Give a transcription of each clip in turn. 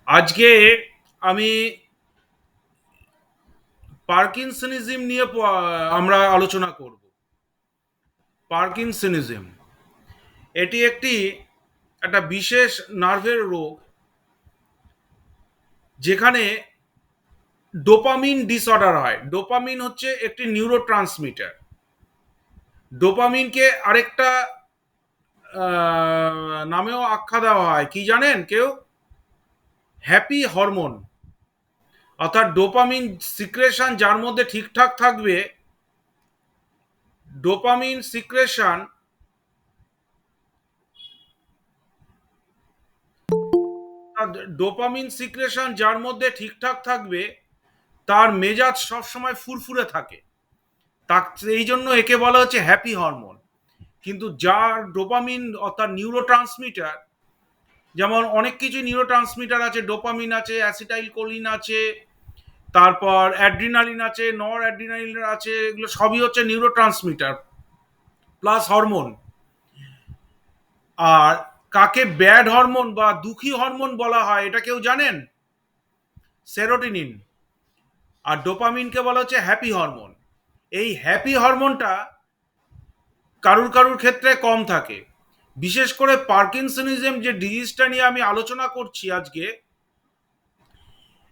আজকে আমি পার্কিনসনিজম নিয়ে আমরা আলোচনা করব। পার্কিনসনিজম এটি একটা বিশেষ নার্ভের রোগ, যেখানে ডোপামিন ডিসঅর্ডার হয়। ডোপামিন হচ্ছে একটি নিউরোট্রান্সমিটার। ডোপামিনকে আরেকটা নামেও আখ্যা দেওয়া হয়, কি জানেন কেউ? Happy hormone. অর্থাৎ ডোপামিন সিক্রেশন যার মধ্যে ঠিকঠাক থাকবে, ডোপামিন সিক্রেশন ডোপামিন সিক্রেশন যার মধ্যে ঠিকঠাক থাকবে, তার মেজাজ সবসময় ফুরফুরে থাকে। তা এই জন্য একে বলা হচ্ছে হ্যাপি হরমোন। কিন্তু যার ডোপামিন অর্থাৎ নিউরো ট্রান্সমিটার, যেমন অনেক কিছু নিউরো ট্রান্সমিটার আছে, ডোপামিন আছে, অ্যাসিটাইল কোলিন আছে, তারপর অ্যাড্রিনালিন আছে, নর অ্যাড্রিনালিন আছে, এগুলো সবই হচ্ছে নিউরো ট্রান্সমিটার প্লাস হরমোন। আর কাকে ব্যাড হরমোন বা দুঃখী হরমোন বলা হয় এটা কেউ জানেন? সেরোটিনিন। আর ডোপামিনকে বলা হচ্ছে হ্যাপি হরমোন। এই হ্যাপি হরমোনটা কারুর কারুর ক্ষেত্রে কম থাকে। বিশেষ করে পার্কিনসনিজম যে ডিজিজটা নিয়ে আমি আলোচনা করছি আজকে,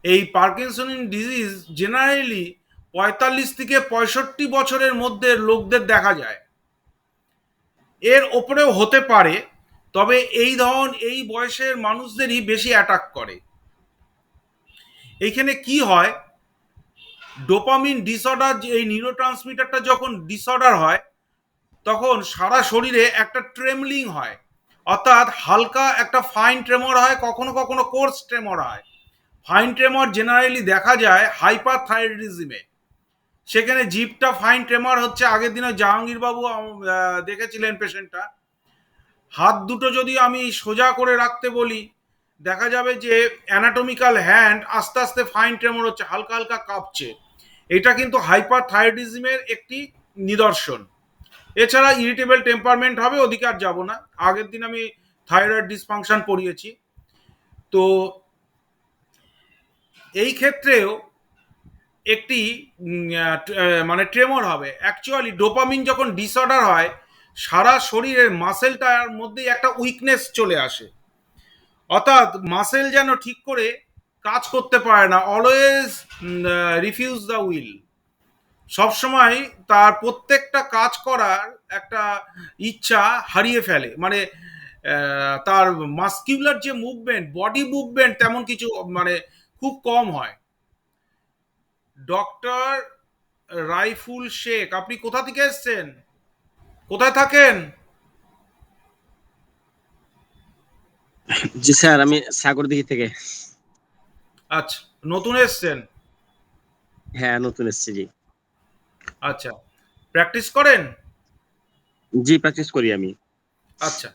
এই পার্কিনসনিজম ডিজিজ জেনারেলি ৪৫ থেকে ৬৫ বছরের মধ্যে লোকদের দেখা যায়। এর ওপরেও হতে পারে, তবে এই বয়সের মানুষদেরই বেশি অ্যাটাক করে। এইখানে কি হয়, ডোপামিন ডিসঅর্ডার, এই নিউরোট্রান্সমিটারটা যখন ডিসঅর্ডার হয়, তখন সারা শরীরে একটা ট্রেমলিং হয়। অর্থাৎ হালকা একটা ফাইন ট্রেমর হয়, কখনো কখনো কোর্স ট্রেমর হয়। ফাইন ট্রেমর জেনারেলি দেখা যায় হাইপার থাইরয়েডিজমে। সেখানে জিপটা ফাইন ট্রেমর হচ্ছে, আগের দিনে জাহাঙ্গীরবাবু দেখেছিলেন পেশেন্টটা। হাত দুটো যদি আমি সোজা করে রাখতে বলি, দেখা যাবে যে অ্যানাটমিক্যাল হ্যান্ড আস্তে আস্তে ফাইন ট্রেমর হচ্ছে, হালকা হালকা কাঁপছে। এটা কিন্তু হাইপার থাইরয়েডিজমের একটি নিদর্শন। এছাড়া ইরিটেবল টেম্পারমেন্ট হবে, ওদিকে আর যাবো না। আগের দিন আমি থাইরয়েড ডিসফাংশন পড়িয়েছি। তো এই ক্ষেত্রেও একটি মানে ট্রেমর হবে। অ্যাকচুয়ালি ডোপামিন যখন ডিসঅর্ডার হয়, সারা শরীরের মাসেলটার মধ্যেই একটা উইকনেস চলে আসে। অর্থাৎ মাসেল যেন ঠিক করে কাজ করতে পারে না, অলওয়েজ রিফিউজ দ্য উইল। সবসময় তার প্রত্যেকটা কাজ করার একটা ইচ্ছা হারিয়ে ফেলে। মানে তার মাস্কিউলার যে মুভমেন্ট, বডি মুভমেন্ট তেমন কিছু মানে খুব কম হয়। ডক্টর রাইফুল শেখ, আপনি কোথা থেকে এসছেন? কোথায় থাকেন? জি স্যার, আমি সাগরদিঘি থেকে। আচ্ছা, নতুন এসছেন? হ্যাঁ, নতুন এসেছি। জি আচ্ছা, প্র্যাকটিস করেন? জি প্র্যাকটিস করি আমি। আচ্ছা,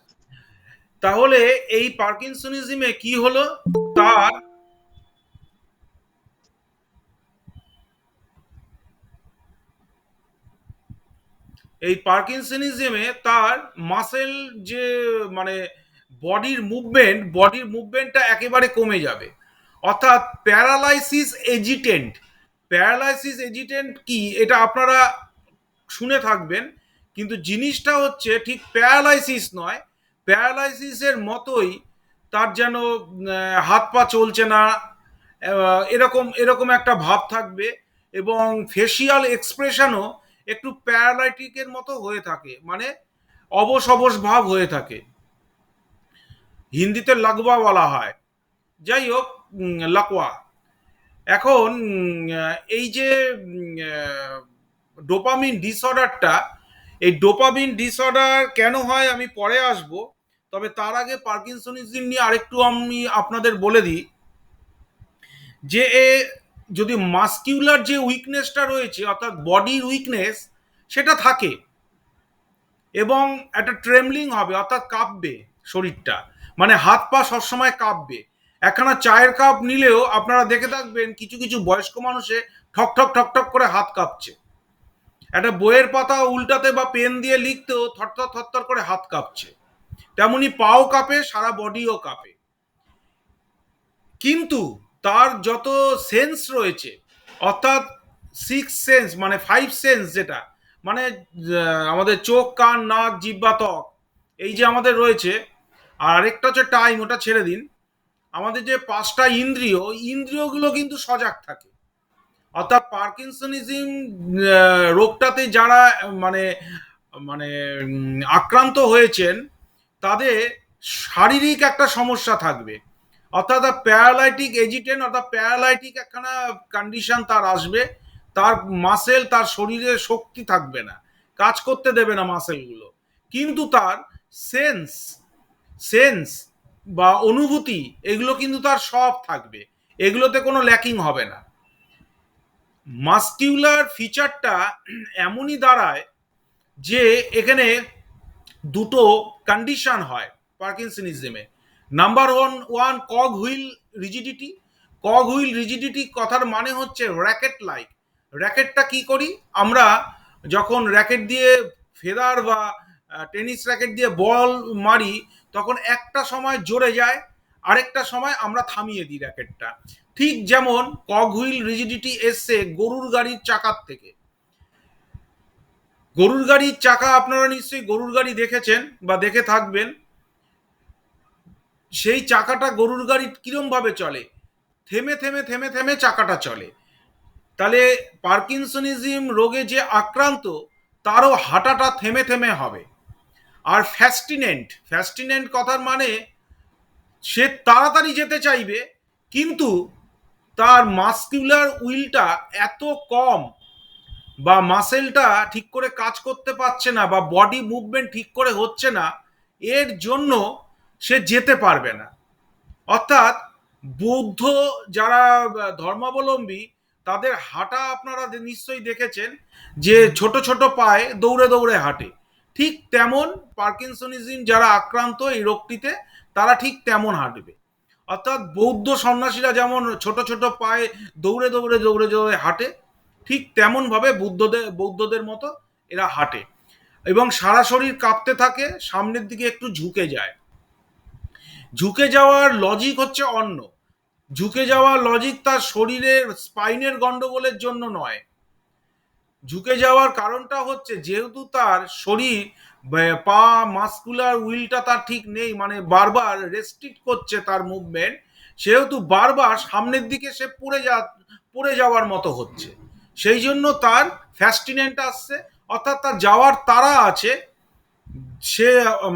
তাহলে এই পার্কিনসনিজমে কি হলো, তার এই পার্কিনসনিজমে তার মাসেল যে মানে বডির মুভমেন্টটা একেবারে কমে যাবে। অর্থাৎ প্যারালাইসিস এজিটেন্ট। প্যারালাইসিস এজিটেন্ট কি, এটা আপনারা শুনে থাকবেন, কিন্তু জিনিসটা হচ্ছে ঠিক প্যারালাইসিস নয়। প্যারালাইসিসের মতোই তার যেন হাত পা চলছে না, এরকম এরকম একটা ভাব থাকবে। এবং ফেসিয়াল এক্সপ্রেশনও একটু প্যারালাইটিকের মতো হয়ে থাকে, মানে অবশ অবশ ভাব হয়ে থাকে। হিন্দিতে লাগবা বলা হয়। যাই হোক, লাকওয়া। এখন এই যে ডোপামিন ডিসঅর্ডারটা, এই ডোপামিন ডিসঅর্ডার কেন হয় আমি পরে আসব। তবে তার আগে পার্কিনসনিজম নিয়ে আরেকটু আমি আপনাদের বলে দিই যে যদি মাস্কিউলার যে উইকনেসটা রয়েছে, অর্থাৎ বডির উইকনেস, সেটা থাকে এবং একটা ট্রেমলিং হবে, অর্থাৎ কাঁপবে শরীরটা। মানে হাত পা সবসময় কাঁপবে। একখানা চায়ের কাপ নিলেও আপনারা দেখে থাকবেন কিছু কিছু বয়স্ক মানুষে ঠক ঠক ঠক ঠক করে হাত কাঁপছে। একটা বইয়ের পাতা উল্টাতে বা পেন দিয়ে লিখতেও থরথর থরথর করে হাত কাঁপছে। তেমনি পাও কাঁপে, সারা বডিও কাঁপে। কিন্তু তার যত সেন্স রয়েছে, অর্থাৎ সিক্স সেন্স মানে ফাইভ সেন্স, যেটা মানে আমাদের চোখ, কান, নাক, জিহ্বা, ত্বক, এই যে আমাদের রয়েছে, আর আরেকটা হচ্ছে টাইম, ওটা ছেড়ে দিন, আমাদের যে পাঁচটা ইন্দ্রিয়, ইন্দ্রিয়গুলো কিন্তু সজাগ থাকে। অর্থাৎ পার্কিনসনিজম রোগটাতে যারা মানে মানে আক্রান্ত হয়েছেন, তাদের শারীরিক একটা সমস্যা থাকবে, অর্থাৎ প্যারালাইটিক এজিটেন্ট, অর্থাৎ প্যারালাইটিক একখানা কন্ডিশন তার আসবে। তার মাসেল, তার শরীরে শক্তি থাকবে না, কাজ করতে দেবে না মাসেলগুলো। কিন্তু তার সেন্স সেন্স বা অনুভূতি, এগুলো কিন্তু তার সব থাকবে, এগুলোতে কোনো ল্যাকিং হবে না। মাস্কিউলার ফিচারটা এমনই দাঁড়ায় যে এখানে দুটো কন্ডিশন হয় পার্কিনসনিজমে। Number one one কগ wheel rigidity. কগ wheel rigidity কথার মানে হচ্ছে র্যাকেট লাইক। র্যাকেটটা কি করি আমরা, যখন র্যাকেট দিয়ে ফেদার বা টেনিস র্যাকেট দিয়ে বল মারি, তখন একটা সময় জোরে যায়, আরেকটা সময় আমরা থামিয়ে দিই র্যাকেটটা। ঠিক যেমন কগ হুইল রিজিডিটি এসছে গরুর গাড়ির চাকার থেকে। গরুর গাড়ির চাকা, আপনারা নিশ্চয়ই গরুর গাড়ি দেখেছেন বা দেখে থাকবেন। সেই চাকাটা গরুর গাড়ি কিরম ভাবে চলে, থেমে থেমে থেমে থেমে চাকাটা চলে। তাহলে পার্কিনসনিজম রোগে যে আক্রান্ত, তারও হাঁটাটা থেমে থেমে হবে। আর ফ্যাস্টিনেন্ট, ফ্যাস্টিনেন্ট কথার মানে সে তাড়াতাড়ি যেতে চাইবে, কিন্তু তার মাস্কুলার উইলটা এত কম, বা মাসেলটা ঠিক করে কাজ করতে পারছে না, বা বডি মুভমেন্ট ঠিক করে হচ্ছে না, এর জন্য সে যেতে পারবে না। অর্থাৎ বৌদ্ধ যারা ধর্মাবলম্বী, তাদের হাঁটা আপনারা নিশ্চয়ই দেখেছেন, যে ছোট ছোট পায়ে দৌড়ে দৌড়ে হাঁটে। ঠিক তেমন পার্কিনসনিজম যারা আক্রান্ত এই রোগটিতে, তারা ঠিক তেমন হাঁটবে। অর্থাৎ বৌদ্ধ সন্ন্যাসীরা যেমন ছোট ছোট পায়ে দৌড়ে দৌড়ে দৌড়ে দৌড়ে হাঁটে, ঠিক তেমন ভাবে বৌদ্ধদের মতো এরা হাঁটে, এবং সারা শরীর কাঁপতে থাকে, সামনের দিকে একটু ঝুঁকে যায়। ঝুঁকে যাওয়ার লজিক হচ্ছে অন্য। ঝুঁকে যাওয়ার লজিক তার শরীরের স্পাইনের গন্ডগোলের জন্য নয়। ঝুঁকে যাওয়ার কারণটা হচ্ছে, যেহেতু তার শরীর পা মাস্কুলার উইলটা তার ঠিক নেই, মানে বারবার রেস্ট্রিক্ট করছে তার মুভমেন্ট, সেহেতু বারবার সামনের দিকে সে পড়ে যাওয়ার মতো হচ্ছে। সেই জন্য তার ফ্যাস্টিনেন্ট আসছে, অর্থাৎ তার যাওয়ার তাড়া আছে। সে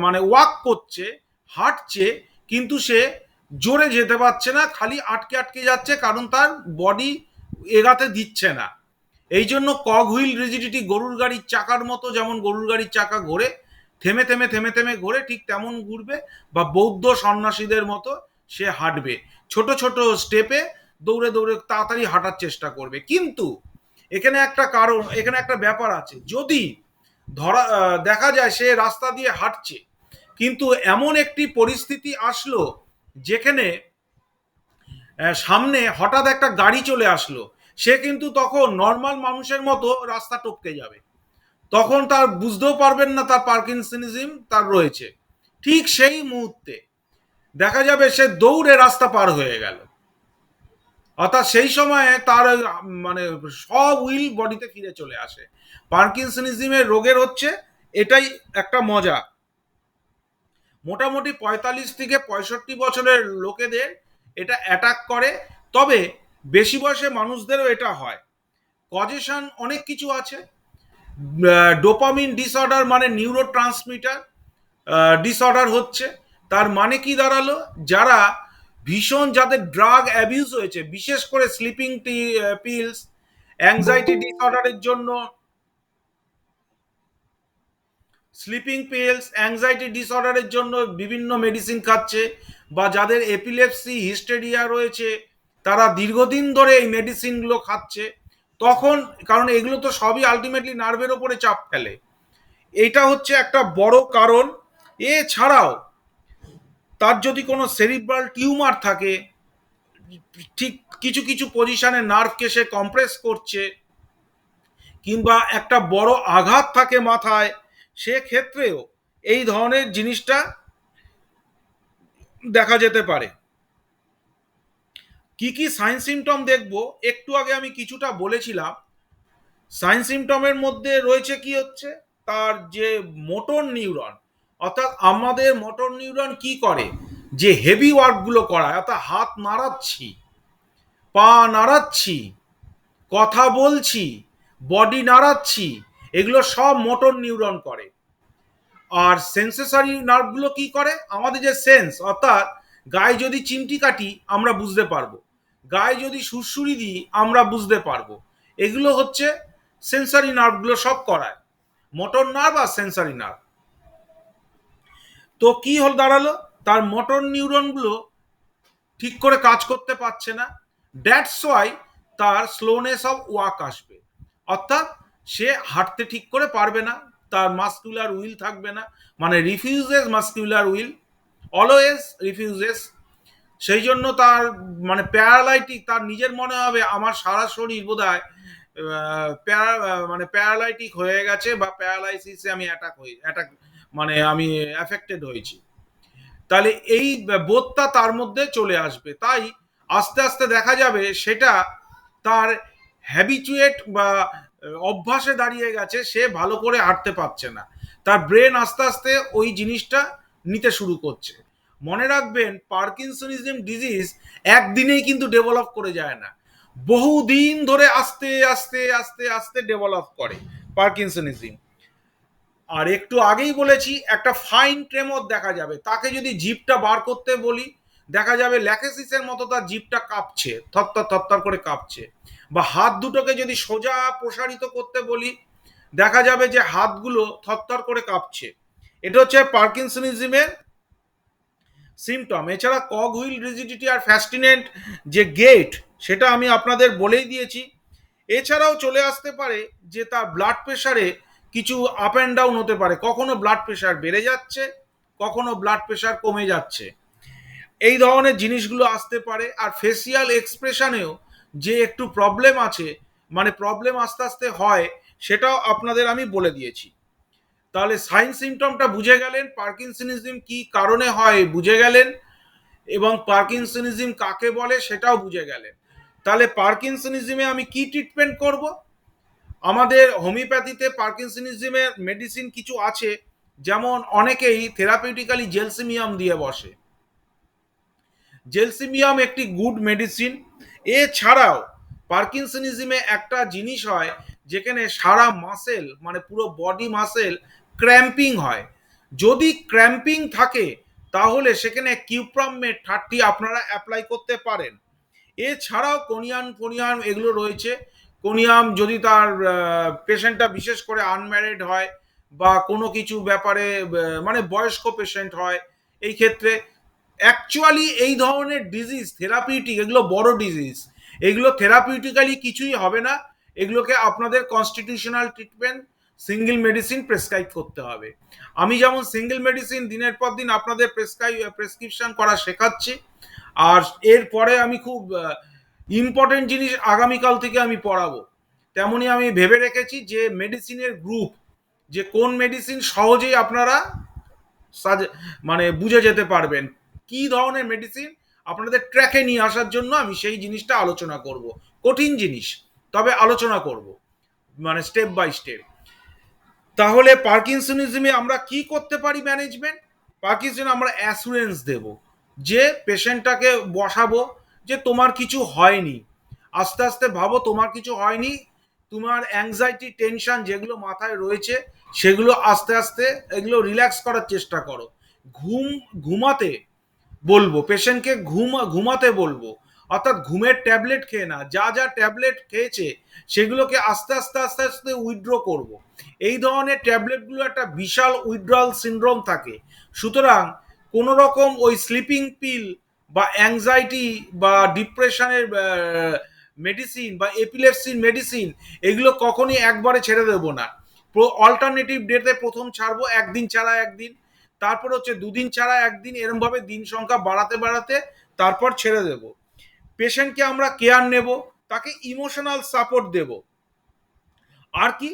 মানে ওয়াক করছে, হাঁটছে, কিন্তু সে জোরে যেতে পারছে না, খালি আটকে আটকে যাচ্ছে, কারণ তার বডি এগাতে দিচ্ছে না। এই জন্য কক হুইল রিজিডিটি গরুর গাড়ির চাকার মতো, যেমন গরুর গাড়ির চাকা ঘোরে, থেমে থেমে থেমে থেমে ঘোরে, ঠিক তেমন ঘুরবে, বা বৌদ্ধ সন্ন্যাসীদের মতো সে হাঁটবে, ছোট ছোট স্টেপে দৌড়ে দৌড়ে তাড়াতাড়ি হাঁটার চেষ্টা করবে। কিন্তু এখানে একটা কারণ, এখানে একটা ব্যাপার আছে। যদি দেখা যায় সে রাস্তা দিয়ে হাঁটছে, কিন্তু এমন একটি পরিস্থিতি আসলো যেখানে সামনে হঠাৎ একটা গাড়ি চলে আসলো, সে কিন্তু তখন নর্মাল মানুষের মতো রাস্তা টপকে যাবে। তখন তার বুঝতেও পারবেন না তার পার্কিনসনিজম তার রয়েছে। ঠিক সেই মুহূর্তে দেখা যাবে সে দৌড়ে রাস্তা পার হয়ে গেল। অর্থাৎ সেই সময়ে তার মানে সব উইল বডিতে ফিরে চলে আসে। পার্কিনসনিজমের রোগের হচ্ছে এটাই একটা মজা। মোটামুটি 45 থেকে 65 বছরের লোকেদের এটা অ্যাটাক করে, তবে বেশি বয়সে মানুষদেরও এটা হয়। কজেশন অনেক কিছু আছে। ডোপামিন ডিসঅর্ডার মানে নিউরো ট্রান্সমিটার ডিসঅর্ডার হচ্ছে। তার মানে কি দাঁড়ালো, যারা ভীষণ, যাদের ড্রাগ অ্যাবিউজ হয়েছে, বিশেষ করে স্লিপিং পিলস, অ্যাংজাইটি ডিসঅর্ডারের জন্য স্লিপিং পিলস, অ্যাংজাইটি ডিসঅর্ডারের জন্য বিভিন্ন মেডিসিন খাচ্ছে, বা যাদের এপিলেপসি হিস্টেরিয়া রয়েছে, তারা দীর্ঘদিন ধরে এই মেডিসিনগুলো খাচ্ছে। তখন, কারণ এগুলো তো সবই আলটিমেটলি নার্ভের ওপরে চাপ ফেলে, এটা হচ্ছে একটা বড় কারণ। এছাড়াও তার যদি কোনো সেরিব্রাল টিউমার থাকে, ঠিক কিছু কিছু পজিশনে নার্ভকে সে কম্প্রেস করছে, কিংবা একটা বড় আঘাত থাকে মাথায়, সেক্ষেত্রেও এই ধরনের জিনিসটা দেখা যেতে পারে। কি কি সাইন সিমটম দেখব, একটু আগে আমি কিছুটা বলেছিলাম। সাইন সিমটমের মধ্যে রয়েছে কি হচ্ছে, তার যে মোটর নিউরন, অর্থাৎ আমাদের মোটর নিউরন কি করে, যে হেভি ওয়ার্কগুলো করায়, অর্থাৎ হাত নাড়াচ্ছি, পা নাড়াচ্ছি, কথা বলছি, বডি নাড়াচ্ছি, এগুলো সব মোটর নিউরন করে। আর সেন্সেসরি নার্ভগুলো কি করে, আমাদের যে সেন্স, অর্থাৎ গায়ে যদি চিমটি কাটি আমরা বুঝতে পারবো, গায়ে যদি সুরসুরি দিই আমরা বুঝতে পারবো, এগুলো হচ্ছে সেন্সরি নার্ভগুলো সব করায়, মোটর নার্ভ আর সেন্সরি নার্ভ। তো কি হল দাঁড়ালো, তার মোটর নিউরনগুলো ঠিক করে কাজ করতে পারছে না, দ্যাটস ওয়াই তার স্লোনেস অফ ওয়াক আসবে, অর্থাৎ সে হাঁটতে ঠিক করে পারবে না, তার মাস্কুলার উইল থাকবে না, মানে refuses muscular will, always refuses. সেই জন্য তার মানে প্যারালাইটিক, তার নিজের মনে হবে আমার সারা শরীর বোধহয় মানে প্যারালাইটিক হয়ে গেছে, বা প্যারালাইসিসে আমি অ্যাটাক মানে আমি অ্যাফেক্টেড হয়েছি। তাহলে এই বোধটা তার মধ্যে চলে আসবে, তাই আস্তে আস্তে দেখা যাবে সেটা তার হ্যাবিচুয়েট বা অভ্যাসে দাঁড়িয়ে গেছে, সে ভালো করে হাঁটতে পারছে না, তার ব্রেন আস্তে আস্তে ওই জিনিসটা নিতে শুরু করছে। মনে রাখবেন, পার্কিনসনিজম ডিজিজ একদিনেই কিন্তু ডেভেলপ করে যায় না, বহুদিন ধরে আস্তে আস্তে আস্তে আস্তে ডেভেলপ করে পার্কিনসনিজম। আর একটু আগেই বলেছি একটা ফাইন ট্রেমর দেখা যাবে, তাকে যদি জিভটা বার করতে বলি দেখা যাবে ল্যাকেসিসের মতো তার জিভটা কাঁপছে, থরথর থরথর করে কাঁপছে। বা হাত দুটোকে যদি সোজা প্রসারিত করতে বলি দেখা যাবে যে হাতগুলো থরথর করে কাঁপছে। এটা হচ্ছে পার্কিনসনিজমের সিমটম। এছাড়া কক হুইল রিজিডিটি আর ফ্যাস্টিনেন্ট যে গেট, সেটা আমি আপনাদের বলেই দিয়েছি। এছাড়াও চলে আসতে পারে যে তার ব্লাড প্রেশারে কিছু আপ অ্যান্ড ডাউন হতে পারে, কখনো ব্লাড প্রেশার বেড়ে যাচ্ছে, কখনো ব্লাড প্রেশার কমে যাচ্ছে, এই ধরনের জিনিসগুলো আসতে পারে। আর ফেসিয়াল এক্সপ্রেশনেও যে একটু প্রবলেম আছে, মানে প্রবলেম আস্তে আস্তে হয়, সেটাও আপনাদের আমি বলে দিয়েছি। তাহলে সাইন সিমটমটা বুঝে গেলেন, পার্কিনসনিজম কি কারণে হয় বুঝে গেলেন, এবং পার্কিনসনিজম কাকে বলে সেটাও বুঝে গেলেন। তাহলে পার্কিনসনিজমে আমি কি ট্রিটমেন্ট করব, আমাদের হোমিওপ্যাথিতে পার্কিনসনিজমের মেডিসিন কিছু আছে, যেমন অনেকেই থেরাপিউটিক্যালি জেলসিমিয়াম দিয়ে বসে, জেলসিমিয়াম একটি গুড মেডিসিন। এছাড়াও পার্কিনসনিজমে একটা জিনিস হয়, যেখানে সারা মাসেল মানে পুরো বডি মাসেল ক্র্যাম্পিং হয়, যদি ক্র্যাম্পিং থাকে তাহলে সেখানে কিউপ্রামেট 30 আপনারা অ্যাপ্লাই করতে পারেন। এছাড়াও কোনিয়াম ফোনিয়াম এগুলো রয়েছে, কোনিয়াম যদি তার পেশেন্টটা বিশেষ করে আনম্যারিড হয় বা কোনো কিছু ব্যাপারে মানে বয়স্ক পেশেন্ট হয়, এই ক্ষেত্রে অ্যাকচুয়ালি এই ধরনের ডিজিজ থেরাপিউটিক, এগুলো বড় ডিজিজ, এগুলো থেরাপিউটিক্যালি কিছুই হবে না, এগুলোকে আপনাদের constitutional treatment single medicine prescribe করতে হবে। আমি যেমন সিঙ্গেল মেডিসিন দিনের পর দিন আপনাদের প্রেসক্রিপশন করা শেখাচ্ছি, আর এরপরে আমি খুব ইম্পর্টেন্ট জিনিস আগামীকাল থেকে আমি পড়াবো, তেমনি আমি ভেবে রেখেছি যে মেডিসিনের গ্রুপ, যে কোন মেডিসিন সহজেই আপনারা মানে বুঝে যেতে পারবেন, কি ধরনের মেডিসিন আপনাদের ট্র্যাকে নিয়ে আসার জন্য আমি সেই জিনিসটা আলোচনা করব। কঠিন জিনিস, তবে আলোচনা করব মানে স্টেপ বাই স্টেপ। তাহলে পার্কিনসনিজমে আমরা কি করতে পারি ম্যানেজমেন্ট, পার্কিনসন আমরা অ্যাসুরেন্স দেব, যে পেশেন্টটাকে বসাবো যে তোমার কিছু হয়নি, আস্তে আস্তে ভাবো তোমার কিছু হয়নি, তোমার অ্যাংজাইটি টেনশন যেগুলো মাথায় রয়েছে সেগুলো আস্তে আস্তে এগুলো রিল্যাক্স করার চেষ্টা করো। ঘুমাতে বলবো, পেশেন্টকে ঘুমাতে বলবো, অর্থাৎ ঘুমের ট্যাবলেট খেয়ে না, যা যা ট্যাবলেট খেয়েছে সেগুলোকে আস্তে আস্তে আস্তে আস্তে উইথড্র করব। এই ধরনের ট্যাবলেটগুলো একটা বিশাল উইথড্রল সিনড্রোম থাকে, সুতরাং কোনো রকম ওই স্লিপিং পিল বা অ্যাংজাইটি বা ডিপ্রেশনের মেডিসিন বা এপিলেপসির মেডিসিন এগুলো কখনই একবারে ছেড়ে দেবো না। অল্টারনেটিভ ডেতে প্রথম ছাড়বো, একদিন ছাড়া একদিন, তারপর হচ্ছে দুদিন ছাড়া একদিন, এরম ভাবে দিন সংখ্যা বাড়াতে বাড়াতে তারপর ছেড়ে দেব। পেশেন্টকে আমরা কেয়ার নেব, তাকে ইমোশনাল সাপোর্ট দেব। আর কি,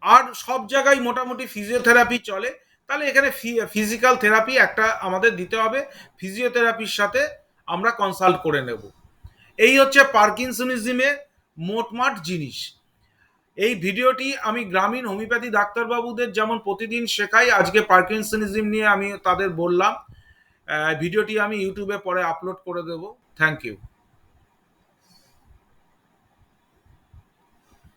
আর সব জায়গায় মোটামুটি ফিজিওথেরাপি চলে, তাহলে এখানে ফিজিক্যাল থেরাপি একটা আমাদের দিতে হবে, ফিজিওথেরাপির সাথে আমরা কনসাল্ট করে নেব। এই হচ্ছে পার্কিনসনিজমের মোটমাট জিনিস। এই ভিডিওটি আমি গ্রামীণ হোমিওপ্যাথি ডাক্তারবাবুদের যেমন প্রতিদিন শেখাই, আজকে পার্কিনসনিজম নিয়ে আমি তাদের বললাম। ভিডিওটি আমি ইউটিউবে পরে আপলোড করে দেব। Thank you.